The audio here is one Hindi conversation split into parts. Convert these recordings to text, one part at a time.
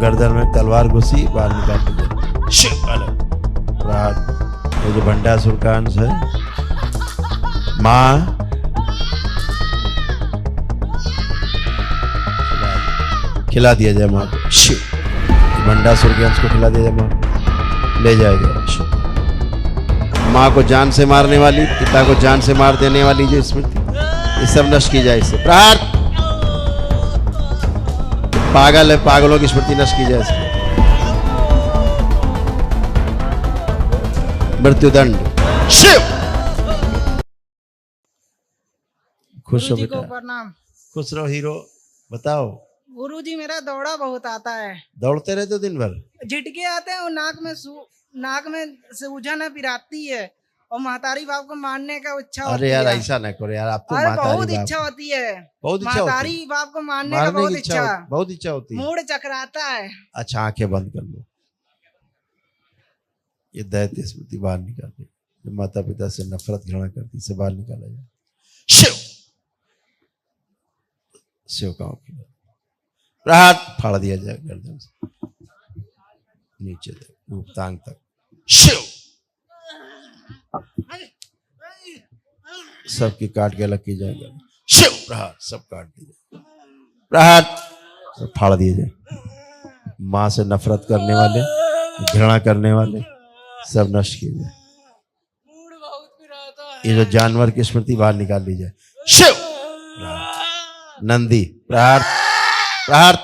गर्दन में तलवार घुसी बाहर निकाल लीजिए। शिव अलग प्रहार। ये जो भंडासुर का अंश है, माँ खिला दिया जाए माँ को। शिव भंडासुर के अंश को खिला दिया जाए माँ को, ले जाएगा। शिव माँ को जान से मारने वाली, पिता को जान से मार देने वाली जो स्मृति, ये सब नष्ट की जाए इससे। प्रहार। पागल है, पागलों की स्मृति नष्ट की जाए इससे। मृत्युदंड। शिव खुश हो बेटा, प्रणाम। खुश रहो हीरो। बताओ। गुरुजी मेरा दौड़ा बहुत आता है। दौड़ते रहते हो दिन भर? झिटके आते हैं और नाक में सूजन है, पिराती है और महतारी बाप को मारने का इच्छा होती है। अरे यार ऐसा ना करो यार, आप तो बहुत इच्छा होती है, बहुत इच्छा महतारी बाप को मारने का बहुत इच्छा होती है। मूड चकराता है। अच्छा आंखें बंद कर लो। ये दैत्य स्मृति बाहर निकालिए, जो माता पिता से नफरत घृणा करती से बाहर निकाला जाए। शिव शिव का प्रहार फाड़ दिया जाए गर्दन से नीचे तक, टांग तक। शिव सबकी काट के अलग की जाएगा। शिव प्रहार सब काट दिए। प्रहार सब फाड़ दिए जाए। माँ से नफरत करने वाले, घृणा करने वाले सब नष्ट किए जाए। ये जो जानवर की स्मृति बाहर निकाल ली जाए। शिव नंदी प्रहार प्रहार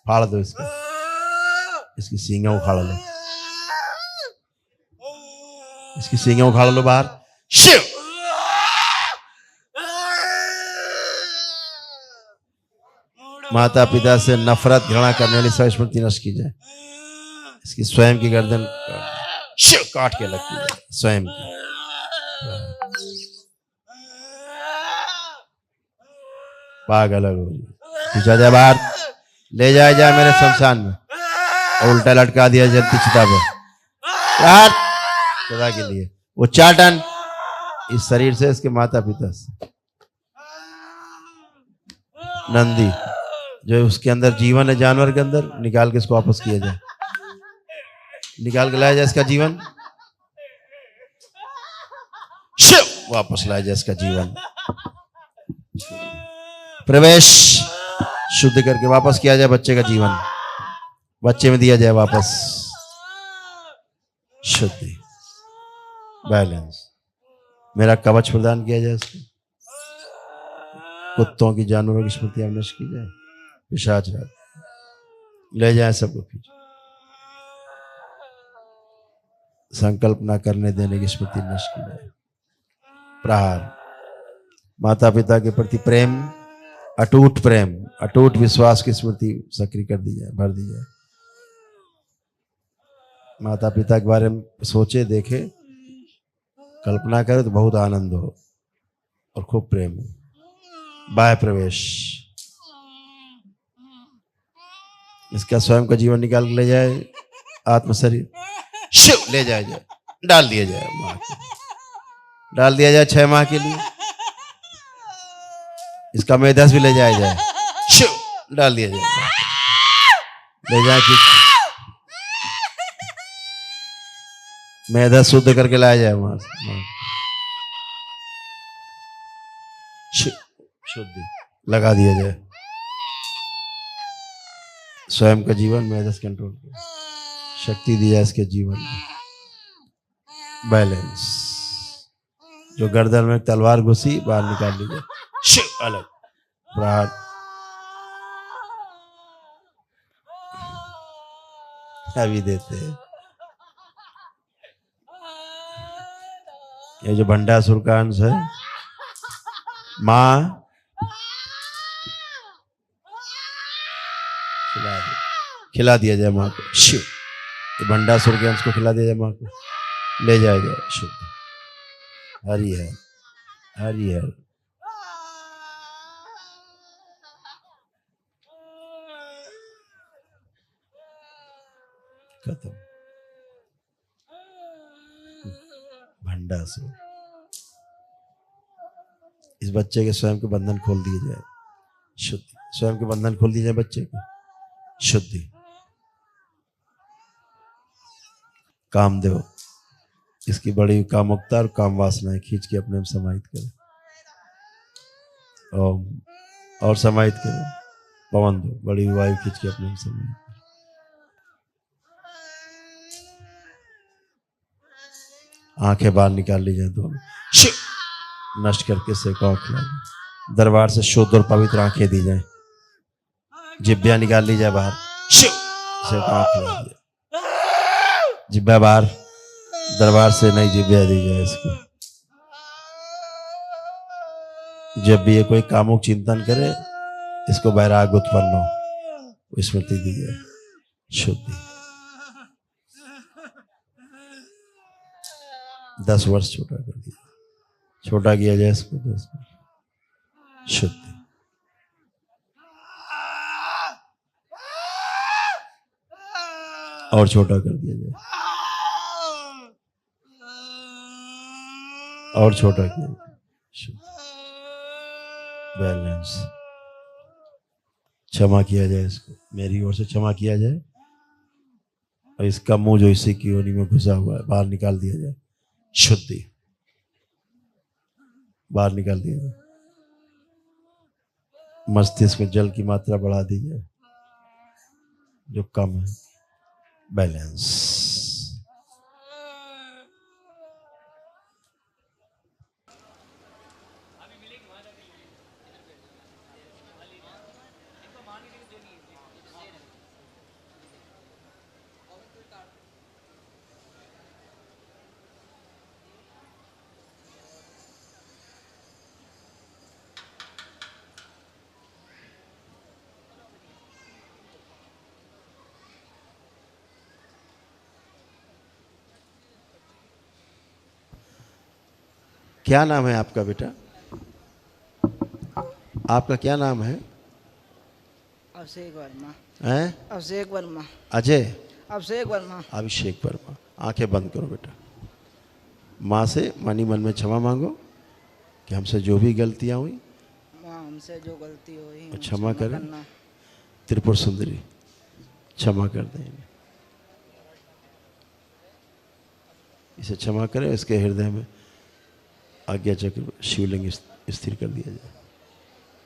फाड़ दो इसको, इसकी सींगें उखाड़ लो, इसकी सींगें उखाड़ लो बाहर। शिव माता पिता से नफरत घृणा करने वाली सब स्मृति नष्ट की जाए। इसकी स्वयं की गर्दन शिव काट के लगती है, स्वयं की। पागल हो जाए बाहर, ले जाया जाए मेरे शमशान में और उल्टा लटका दिया जलती चिता पर। सदा के लिए वो चाटन इस शरीर से, इसके माता पिता से। नंदी जो उसके अंदर जीवन है, जानवर के अंदर, निकाल के इसको वापस किया जाए, निकाल के लाया जाए इसका जीवन। शिव वापस लाया जाए इसका जीवन। प्रवेश शुद्ध करके वापस किया जाए बच्चे का जीवन, बच्चे में दिया जाए वापस शुद्धि, बैलेंस। मेरा कवच प्रदान किया जाए इसको। कुत्तों की, जानवरों की स्मृति नष्ट की जाए। पिशाच ले जाए सबको पीछे। संकल्प ना करने देने की स्मृति नष्ट की जाए। प्रहार। माता पिता के प्रति प्रेम, अटूट प्रेम, अटूट विश्वास की स्मृति सक्रिय कर दी जाए, भर दी जाए। माता पिता के बारे में सोचे, देखे, कल्पना करे तो बहुत आनंद हो और खूब प्रेम हो। बाह्य प्रवेश। इसका स्वयं का जीवन निकाल के ले जाए, आत्म शरीर। शिव ले जाया जाए, डाल दिया जाए माँ को, डाल दिया जाए 6 माह के लिए। इसका मेधस भी ले जाया जाए। शिव डाल दिया जाए, ले जाए कि मेधस शुद्ध करके लाया जाए वहां से। शिव शुद्धि लगा दिया जाए। स्वयं का जीवन मेधस कंट्रोल कर, शक्ति दी जाए इसके जीवन में। बैलेंस। जो गर्दन में तलवार घुसी बाहर निकाल लीजिए। शिव अलग प्रहार। अभी देते हैं। ये जो भंडासुर का अंश है, माँ खिला दिया जाए माँ को। शिव ये भंडासुर के अंश को खिला दिया जाए माँ को, ले जाया जाए। शिव हरि है, हरि है। खत्म। भंडासुर। इस बच्चे के स्वयं के बंधन खोल दिए जाए। शुद्धि। स्वयं के बंधन खोल दिए जाए बच्चे के, शुद्धि। कामदेव इसकी बड़ी कामुकता और काम वासनाएं खींच के अपने में समाहित करें। और समाहित करें। पवन दो, बड़ी वायु खींच के अपने में समाहित करें। आंखें बाहर निकाल ली जाए दोनों, नष्ट करके सेकाओ खिला जाए। दरबार से शुद्ध और पवित्र आंखें दी जाए। जिब्बिया निकाल ली जाए बाहर, सेकाओ खिला जाए। जिब्बा बाहर, दरबार से नई जिब्बिया दी जाए इसको। जब भी ये कोई कामुक चिंतन करे, इसको वैराग्य उत्पन्न हो, स्मृति दी जाए, शुद्धि। 10 वर्ष छोटा कर दिया, छोटा किया जाए इसको 10 वर्ष, शुद्धि। और छोटा कर दिया जाए, और छोटा किया जाए, शुद्धि। बैलेंस। क्षमा किया जाए इसको, मेरी ओर से क्षमा किया जाए। और इसका मुंह जो इसी की योनि में घुसा हुआ है, बाहर निकाल दिया जाए, शुद्धि। बाहर निकाल दिया जाए। मस्तिष्क में जल की मात्रा बढ़ा दी जाए जो कम है, बैलेंस। क्या नाम है आपका बेटा? आपका क्या नाम है? अभिषेक वर्मा। हैं? अभिषेक वर्मा। अजय? अभिषेक वर्मा। अभिषेक वर्मा। आंखें बंद करो बेटा। माँ से मनी मन में क्षमा मांगो कि हमसे जो भी गलतियां हुई, माँ हमसे जो गलती हुई वो क्षमा करें। त्रिपुर सुंदरी क्षमा कर दें, इसे क्षमा करें। इसके हृदय में आज्ञा चक्र शिवलिंग स्थिर कर दिया जाए,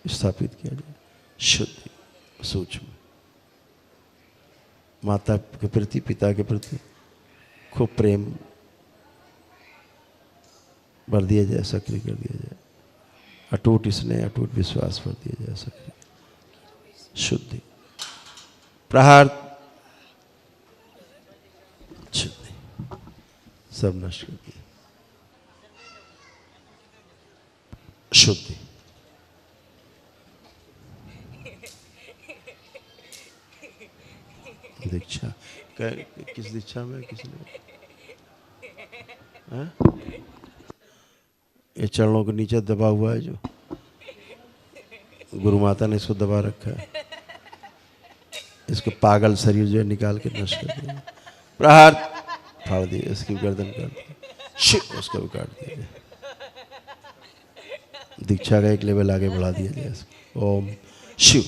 स्थापित किया जाए, शुद्ध सूक्ष्म। माता के प्रति, पिता के प्रति खूब प्रेम भर दिया जाए, सक्रिय कर दिया जाए। अटूट स्नेह, अटूट विश्वास भर दिया जाए, सक्रिय, शुद्धि। प्रहार, शुद्धि, सब नष्ट कर दिया, शुद्धि। दीक्षा किस दीक्षा में? किसने? ये चरणों के नीचे दबा हुआ है, जो गुरु माता ने इसको दबा रखा है। इसको पागल शरीर जो है निकाल के नष्ट कर दिया। प्रहार, फाड़ दिया, इसकी गर्दन काट दी, उसका भी काट दिया। दीक्षा का एक लेवल आगे बढ़ा दिया जाए इसको। ओम शिव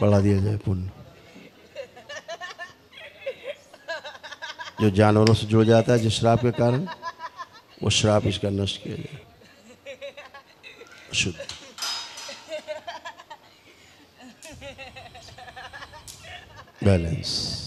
बढ़ा दिया जाए। पुण्य जो जानवरों से जुड़ जाता है जिस श्राप के कारण, वो श्राप इसका नष्ट किया जाए, शुद्ध। बैलेंस।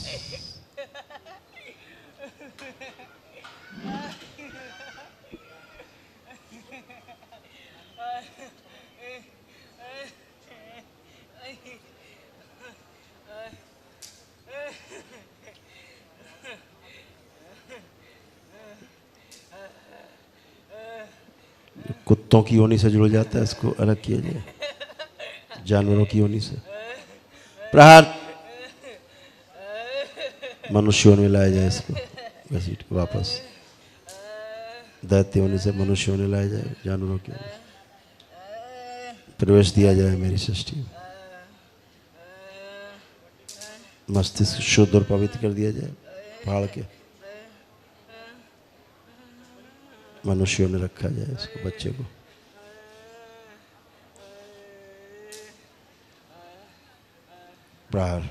कुत्तों की योनि से जुड़ जाता है, इसको अलग किया जाए जानवरों की योनि से। प्रहार, मनुष्य योनि में लाया जाए इसको, घसीट के वापस। दैत्य योनि से मनुष्य योनि लाया जाए, जानवरों की योनि। प्रवेश दिया जाए मेरी सृष्टि में। मस्तिष्क शुद्ध और पवित्र कर दिया जाए, फाड़ के मनुष्यों ने रखा जाए इसको, बच्चे को। प्रहार।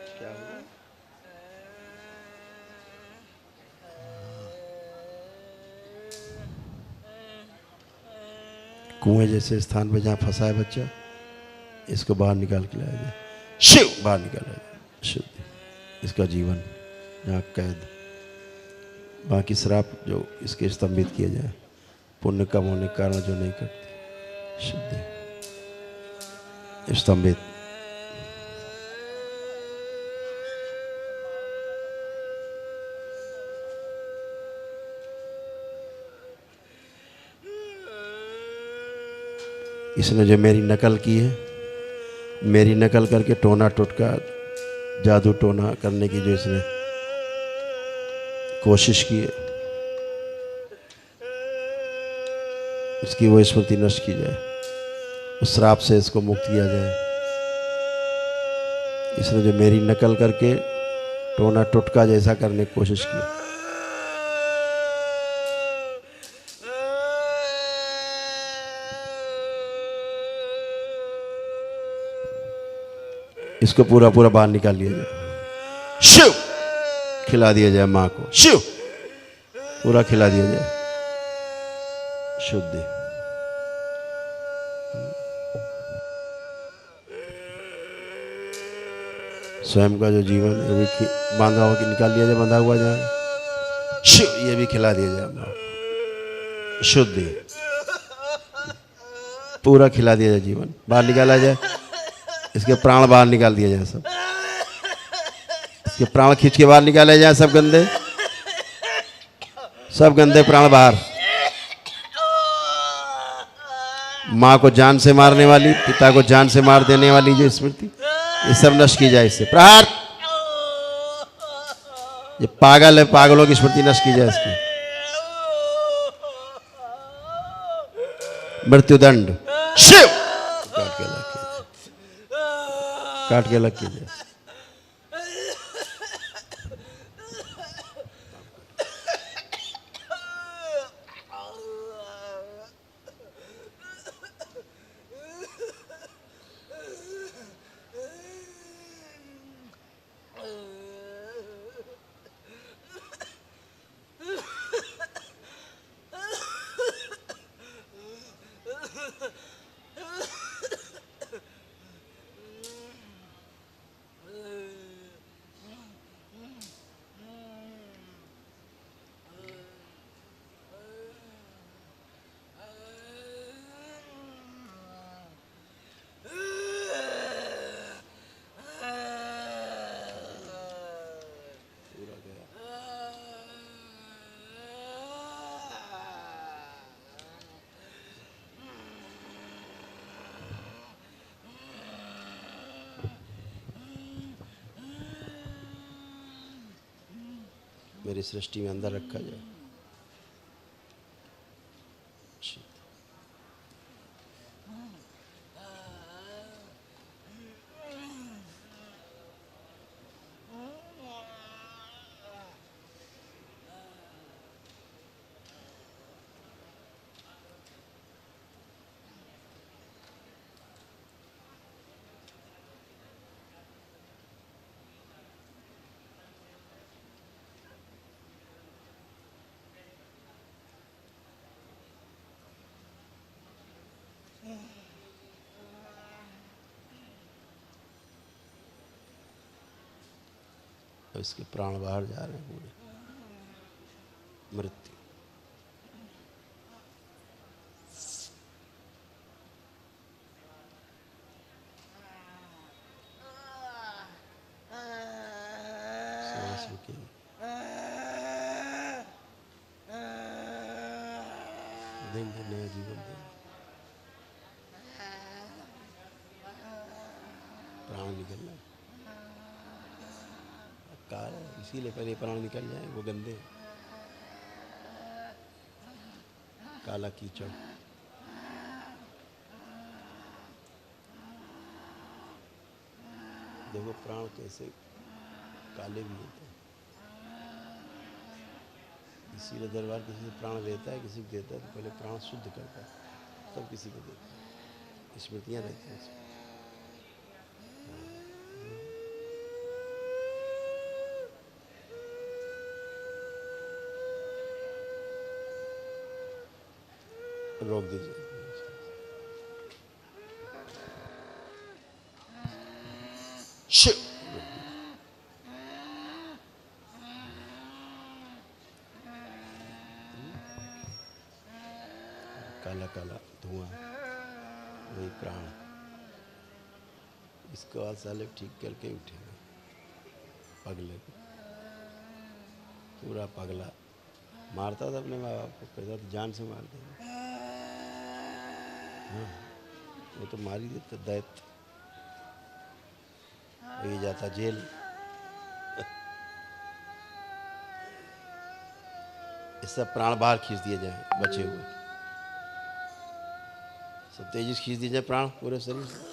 क्या हुआ? कुएं जैसे स्थान पे जहाँ फंसा है बच्चा, इसको बाहर निकाल के लाया जाए। शिव बाहर निकाला जाए। शुद्ध इसका जीवन यहाँ कैद, बाकी श्राप जो इसके स्तंभित किए जाए, पुण्य कम होने के कारण जो नहीं करते, शुद्ध स्तंभित। इसने जो मेरी नकल की है, मेरी नकल करके टोना टोटका जादू टोना करने की जो इसने कोशिश की है, उसकी वो स्मृति नष्ट की जाए, उस श्राप से इसको मुक्त किया जाए। इसने जो मेरी नकल करके टोना टोटका जैसा करने की कोशिश की, इसको पूरा पूरा बाहर निकाल लिया जाए। शिव खिला दिया जाए माँ को, शिव पूरा खिला दिया जाए। शुद्धि स्वयं का जो जीवन है वो भी बांधा हुआ निकाल लिया जाए, बंधा हुआ जाए। शिव ये भी खिला दिया जाए माँ को। शुद्धि पूरा खिला दिया जाए, जीवन बाहर निकाला जाए, इसके प्राण बाहर निकाल दिए जाए, सब इसके प्राण खींच के बाहर निकाले जाए, सब गंदे प्राण बाहर। माँ को जान से मारने वाली, पिता को जान से मार देने वाली जो स्मृति, ये सब नष्ट की जाए इससे। प्रहार। ये पागल है, पागलों की स्मृति नष्ट की जाए इसकी। मृत्युदंड। शिव काट के अलग कीजिए। मेरी सृष्टि में अंदर रखा जाए। इसके प्राण बाहर जा रहे हैं पूरे। मृत्यु सांस रुकी, देंगे नया जीवन देंगे। प्राण निकलना काल, इसीलिए पहले प्राण निकल जाए, वो गंदे काला कीचड़। देखो प्राण कैसे काले भी होते हैं। इसीलिए दरबार किसी से प्राण लेता है, किसी को देता है तो पहले प्राण शुद्ध करता है, तब किसी को देता है। स्मृतियाँ रहती हैं उसमें। रोक दीजिए। शिव काला काला धुआं, वही प्राण। इसके बाद साले ठीक करके उठेगा पगले को, पूरा पगला। मारता था अपने माँ बाप को, कहता था जान से मार देगा। हाँ, वो तो मार ही देता दैत, ये जाता जेल। इससे प्राण बाहर खींच दिए जाए, बचे हुए सब तेजी से खींच दिए जाए प्राण पूरे शरीर से।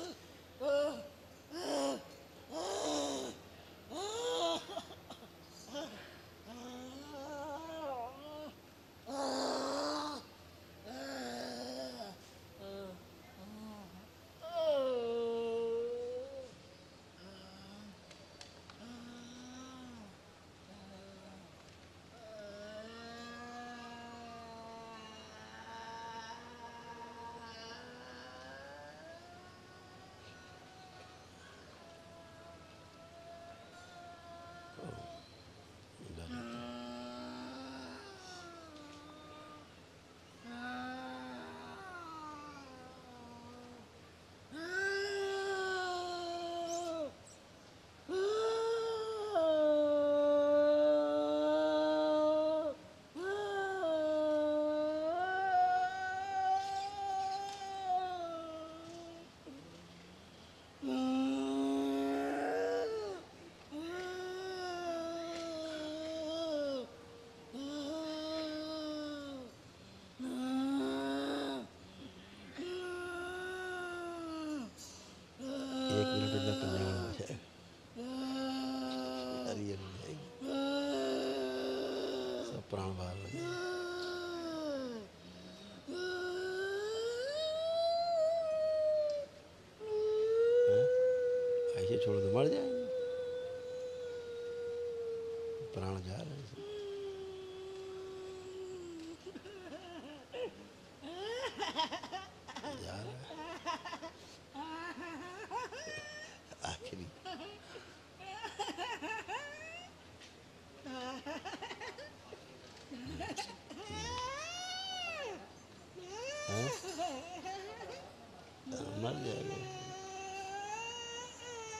प्राण बाहर लगे। ऐसे छोड़ दो मर जाएंगे, प्राण जा रहे हैं। जा रहा है आखिरी। मर जाएगा,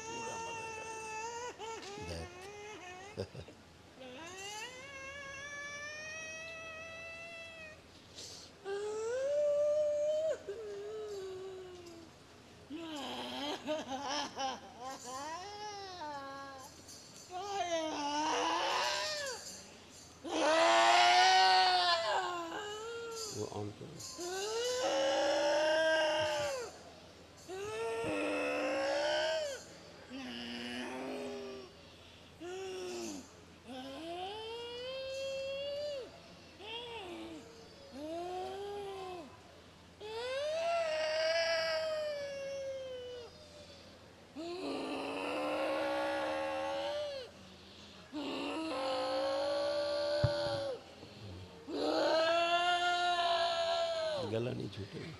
पूरा मरेगा। वो ऑन करो। गला नहीं छूटेगा।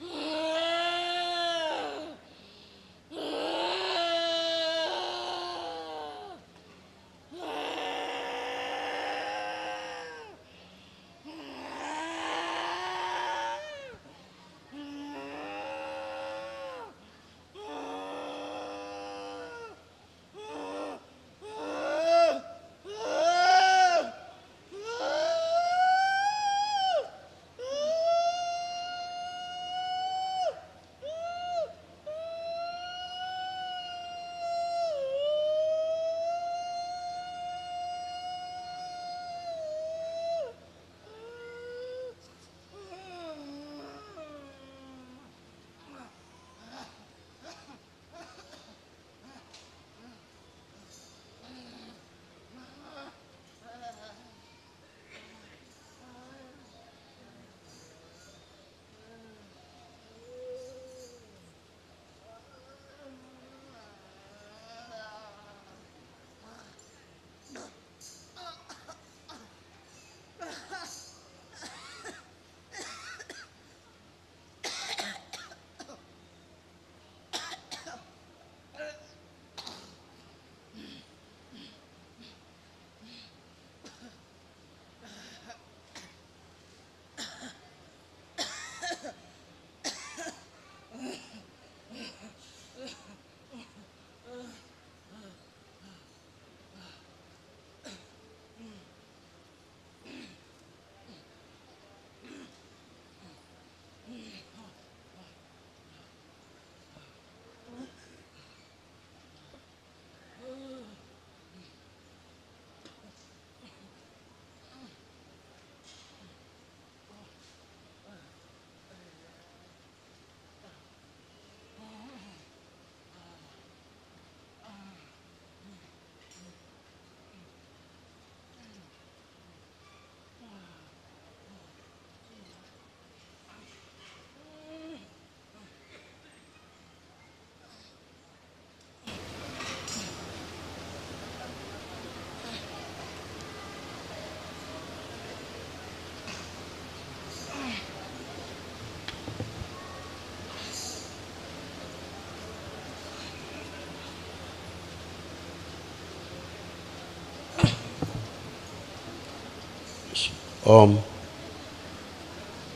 ओम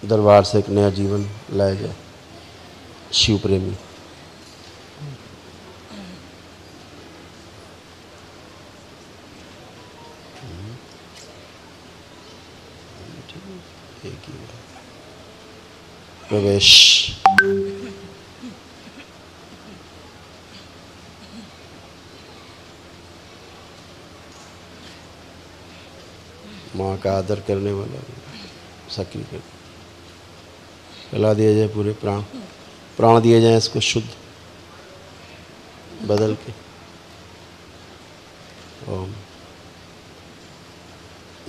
दरबार से एक नया जीवन लाया जाए। शिव प्रेमी एक ही बार। प्रवेश माँ का आदर करने वाला सक्रिय कर फैला दिया जाए। पूरे प्राण प्राण दिए जाए इसको शुद्ध बदल के। ओम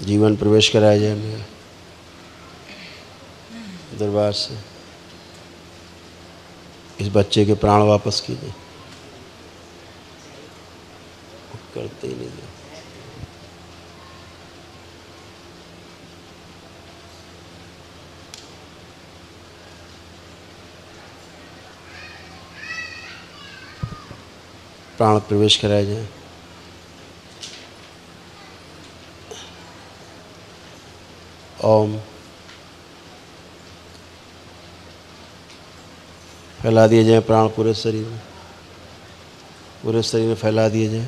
जीवन प्रवेश कराया जाए मेरा दरबार से। इस बच्चे के प्राण वापस कीजिए। करते ही नहीं। प्राण प्रवेश कराया जाए। ओम फैला दिए जाए प्राण पूरे शरीर में। पूरे शरीर में फैला दिए जाए।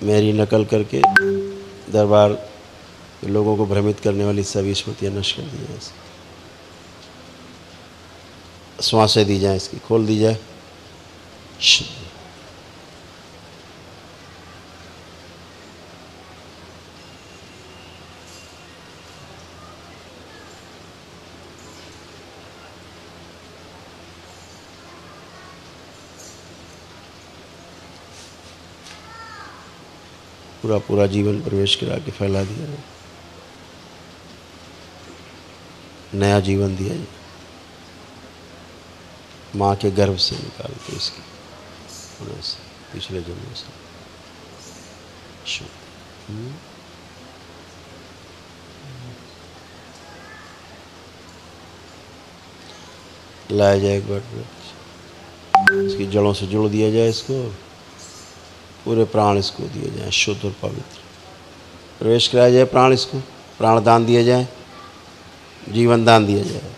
मेरी नकल करके दरबार के लोगों को भ्रमित करने वाली सभी स्मृतियाँ नष्ट कर दी जाए। श्वासें दी जाए, इसकी खोल दी जाए। पूरा पूरा जीवन प्रवेश करा के फैला दिया जाए। नया जीवन दिया जाए। माँ के गर्भ से निकाल के इसके होने से पिछले जन्मों से लाया जाए। एक बार इसकी जड़ों से जुड़ दिया जाए। इसको पूरे प्राण इसको दिए जाए शुद्ध और पवित्र। प्रवेश कराया जाए प्राण इसको। प्राण दान दिया जाए। जीवन दान दिया जाए।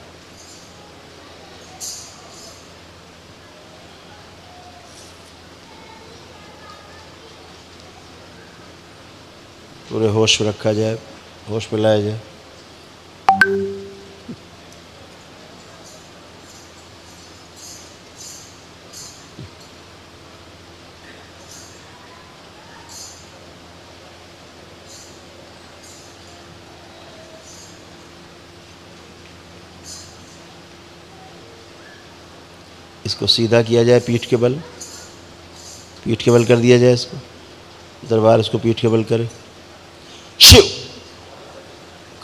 पूरे होश में रखा जाए। होश में लाया जाए। इसको सीधा किया जाए पीठ के बल। पीठ के बल कर दिया जाए इसको। दरबार इसको पीठ के बल करे। शिव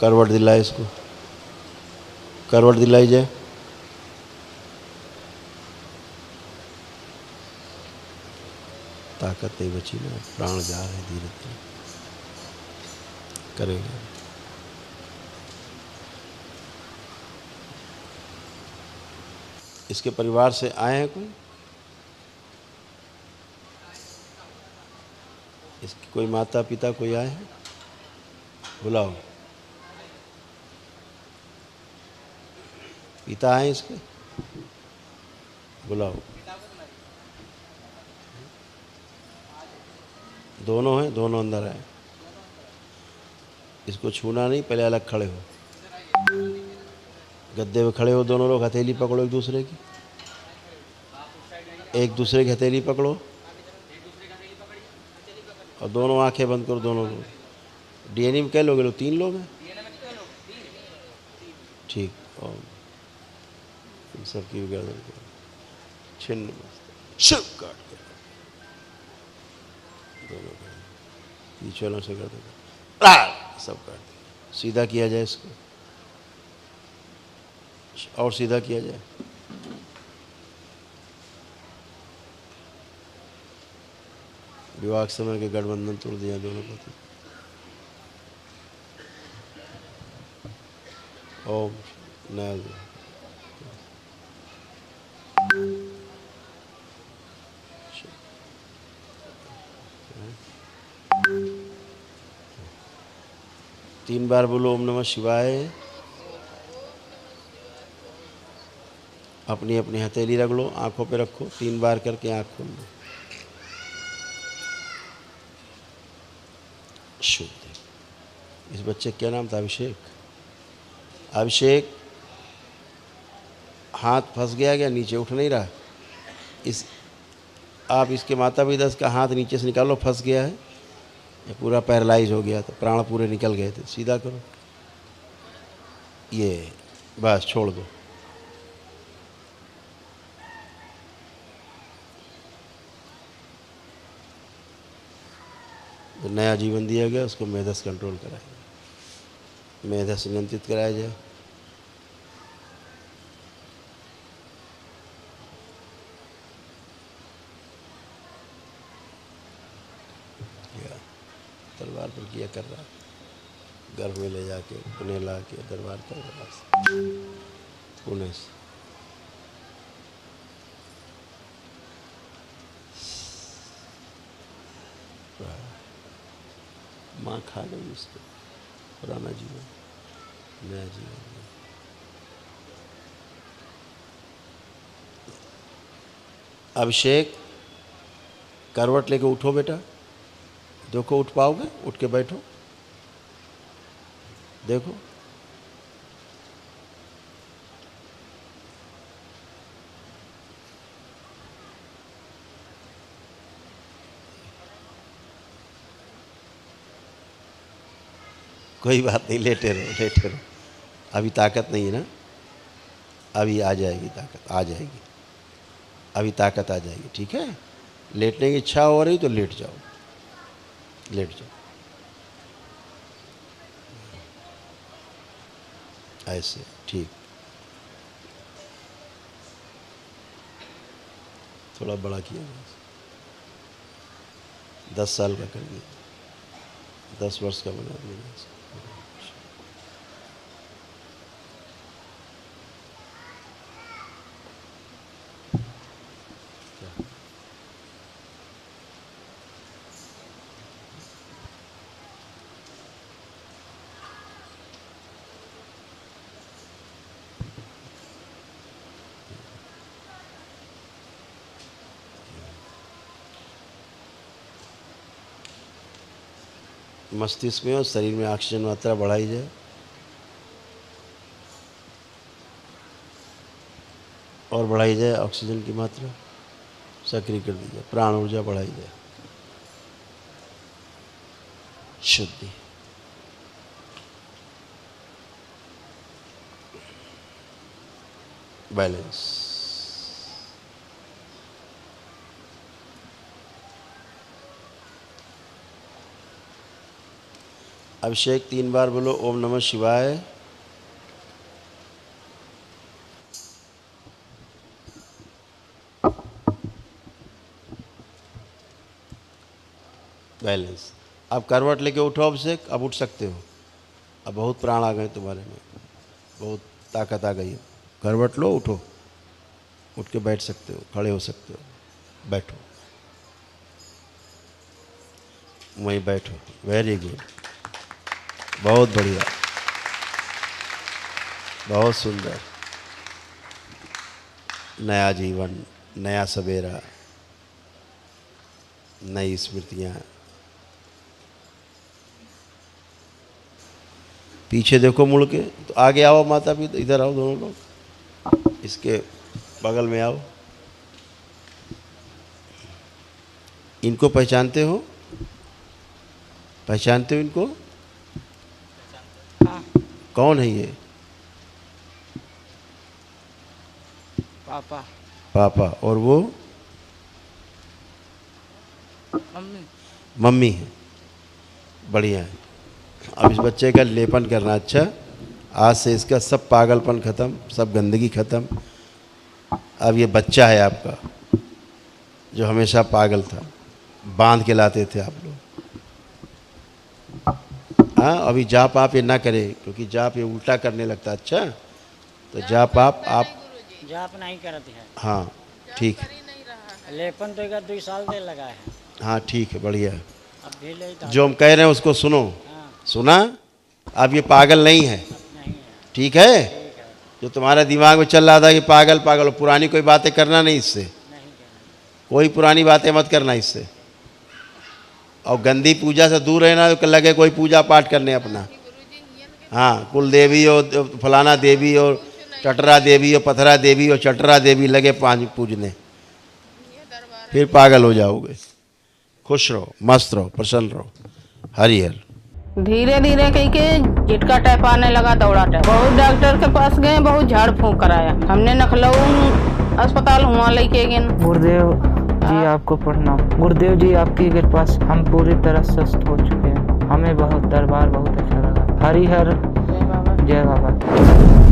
करवट दिलाए इसको। करवट दिलाई जाए। ताकत नहीं बची ना। प्राण जा रहे धीरे धीरे करेगा। इसके परिवार से आए हैं कोई? इसके कोई माता पिता कोई आए हैं? बुलाओ। पिता आए इसके? बुलाओ। दोनों हैं? दोनों अंदर आए। इसको छूना नहीं, पहले अलग खड़े हो। गद्दे पे खड़े हो दोनों लोग। हथेली पकड़ो एक दूसरे की। एक दूसरे की हथेली पकड़ो और दोनों आंखें बंद करो। दोनों लोग। डीएनए में क्या लोग हैं? 3 लोग हैं। ठीक। और इन सबकी गर्दन को छिन्न शिव काट कर दोनों पीछे वालों से गर्दन सब काट दिया। सीधा किया जाए इसको। और सीधा किया जाए। विवाह समय के गठबंधन तोड़ दिया दोनों को। ओम नया तीन बार बोलो ओम नमः शिवाय। अपनी अपनी हथेली रख लो, आंखों पे रखो, 3 बार करके आंख खोल लो। शुद्ध। इस बच्चे का क्या नाम था? अभिषेक। अभिषेक, हाथ फंस गया क्या? नीचे उठ नहीं रहा। आप इसके माता पिता का हाथ नीचे से निकालो, फंस गया है, ये पूरा पैरालाइज हो गया था, प्राण पूरे निकल गए थे। सीधा करो, ये बस छोड़ दो। जो नया जीवन दिया गया उसको मेधस कंट्रोल कराया जाए, मेधस नियंत्रित कराया जाए। दरबार पर किया कर रहा, घर में ले जाके पुणे ला के दरबार कर रहा, पुणे से। माँ खा गई उसको, पुराना जीवन नया जीवन। अभिषेक, करवट लेके उठो बेटा, देखो उठ पाओगे? उठ के बैठो, देखो। कोई बात नहीं, लेटे रहो, लेटे रहो। अभी ताकत नहीं है ना, अभी आ जाएगी ताकत, आ जाएगी, अभी ताकत आ जाएगी। ठीक है, लेटने की इच्छा हो रही तो लेट जाओ, लेट जाओ, ऐसे ठीक। थोड़ा बड़ा किया, 10 साल का कर दिया, 10 वर्ष का बना दिया। मस्तिष्क में और शरीर में ऑक्सीजन मात्रा बढ़ाई जाए, और बढ़ाई जाए ऑक्सीजन की मात्रा, सक्रिय कर दी जाए, प्राण ऊर्जा बढ़ाई जाए। शुद्धि। बैलेंस। अभिषेक 3 बार बोलो ओम नमः शिवाय। बैलेंस। अब करवट लेके उठो अभिषेक, अब उठ सकते हो, अब बहुत प्राण आ गए तुम्हारे में, बहुत ताकत आ गई है। करवट लो, उठो, उठ के बैठ सकते हो, खड़े हो सकते हो, बैठो, वहीं बैठो। वेरी गुड, बहुत बढ़िया, बहुत सुंदर। नया जीवन, नया सवेरा, नई स्मृतियाँ। पीछे देखो मुड़ के, तो आगे आओ माता पिता, इधर आओ दोनों लोग, इसके बगल में आओ। इनको पहचानते हो? पहचानते हो इनको? हाँ। कौन है ये? पापा। पापा। और वो? मम्मी। मम्मी है। बढ़िया है। अब इस बच्चे का लेपन करना। अच्छा, आज से इसका सब पागलपन खत्म, सब गंदगी खत्म। अब ये बच्चा है आपका, जो हमेशा पागल था, बांध के लाते थे आप लोग। हाँ, अभी जाप आप ये ना करे, क्योंकि जाप ये उल्टा करने लगता है। अच्छा, तो जाप आप जाप नहीं करते हैं। हाँ ठीक है, लेपन तो 2 साल से लगा है। हाँ ठीक है, बढ़िया। अब भी ले जो हम कह रहे हैं उसको सुनो। हाँ, सुना? अब ये पागल नहीं है, नहीं है। ठीक है? जो तुम्हारे दिमाग में चल रहा था कि पागल पागल, पुरानी कोई बातें करना नहीं इससे, नहीं करना। कोई पुरानी बातें मत करना इससे। और गंदी पूजा से दूर रहना, तो लगे कोई पूजा पाठ करने अपना। हाँ, कुल देवी और फलाना देवी और टटरा देवी और पथरा देवी और चटरा देवी लगे 5 पूजने, फिर पागल हो जाओगे। खुश रहो, मस्त रहो, प्रसन्न रहो। हरि हर। धीरे धीरे कह के झटका टाइप आने लगा, दौड़ा टाइप। बहुत डॉक्टर के पास गए, बहुत झाड़ फूंक कराया हमने। नखलऊ अस्पताल हुआ लेके गए। गुरुदेव जी आपको प्रणाम। गुरुदेव जी आपकी कृपा से हम पूरी तरह स्वस्थ हो चुके हैं। हमें बहुत दरबार बहुत अच्छा लगा। हरि हर, जय बाबा।